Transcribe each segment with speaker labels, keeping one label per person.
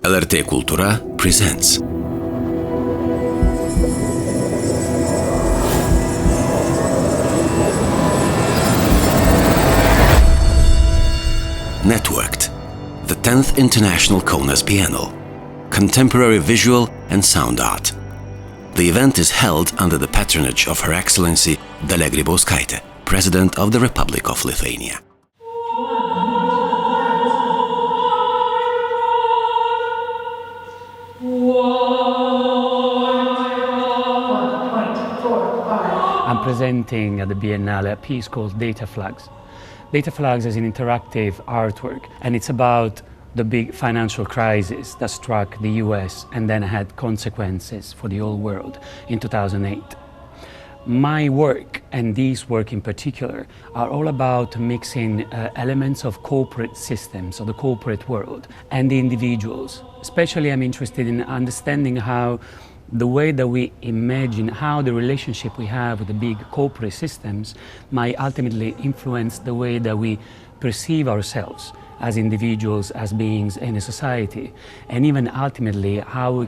Speaker 1: LRT Kultūra presents. Networked, the 10th International Kaunas Biennial, contemporary visual and sound art. The event is held under the patronage of Her Excellency Dalia, President of the Republic of Lithuania.
Speaker 2: I'm presenting at the Biennale a piece called Dataflags. Dataflags is an interactive artwork, and it's about the big financial crisis that struck the US and then had consequences for the whole world in 2008. My work, and this work in particular, are all about mixing elements of corporate systems, of the corporate world, and the individuals. Especially I'm interested in understanding how the way that we imagine how the relationship we have with the big corporate systems might ultimately influence the way that we perceive ourselves as individuals, as beings in a society, and even ultimately how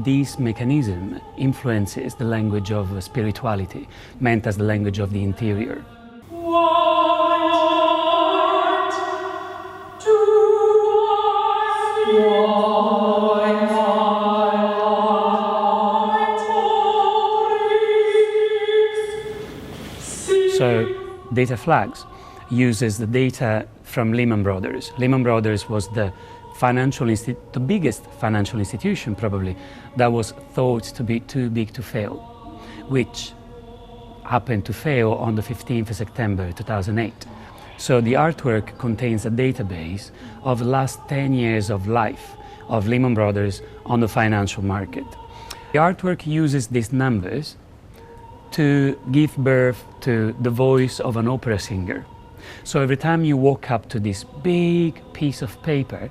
Speaker 2: this mechanism influences the language of spirituality, meant as the language of the interior. So Dataflags uses the data from Lehman Brothers. Lehman Brothers was the biggest financial institution probably that was thought to be too big to fail, which happened to fail on the 15th of September 2008. So the artwork contains a database of the last 10 years of life of Lehman Brothers on the financial market. The artwork uses these numbers to give birth to the voice of an opera singer. So every time you walk up to this big piece of paper,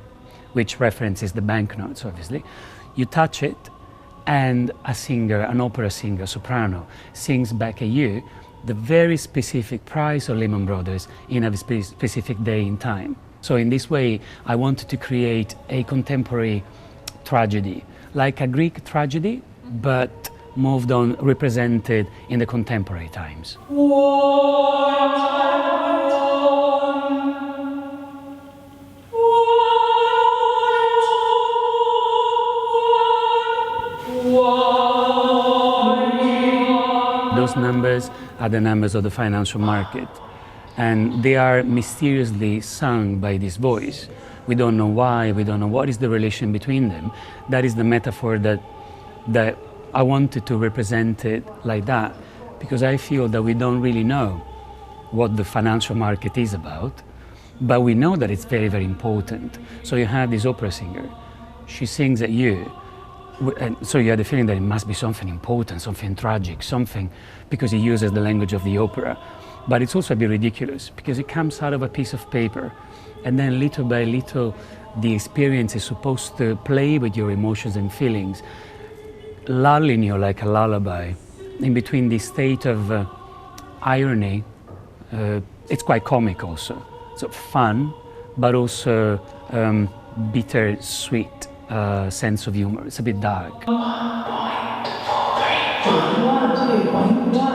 Speaker 2: which references the banknotes obviously, you touch it and a singer, an opera singer, soprano, sings back at you the very specific price of Lehman Brothers in a specific day in time. So in this way, I wanted to create a contemporary tragedy, like a Greek tragedy, but moved on, represented in the contemporary times. Those numbers are the numbers of the financial market, and they are mysteriously sung by this voice. We don't know why, we don't know what is the relation between them. That is the metaphor that I wanted to represent it like that, because I feel that we don't really know what the financial market is about, but we know that it's very, very important. So you have this opera singer, she sings at you, and so you have the feeling that it must be something important, something tragic, something, because he uses the language of the opera. But it's also a bit ridiculous, because it comes out of a piece of paper, and then little by little, the experience is supposed to play with your emotions and feelings, lulling you like a lullaby in between this state of irony. It's quite comic also, so fun, but also bitter-sweet sense of humor. It's a bit dark. 1, 2, 3, 4.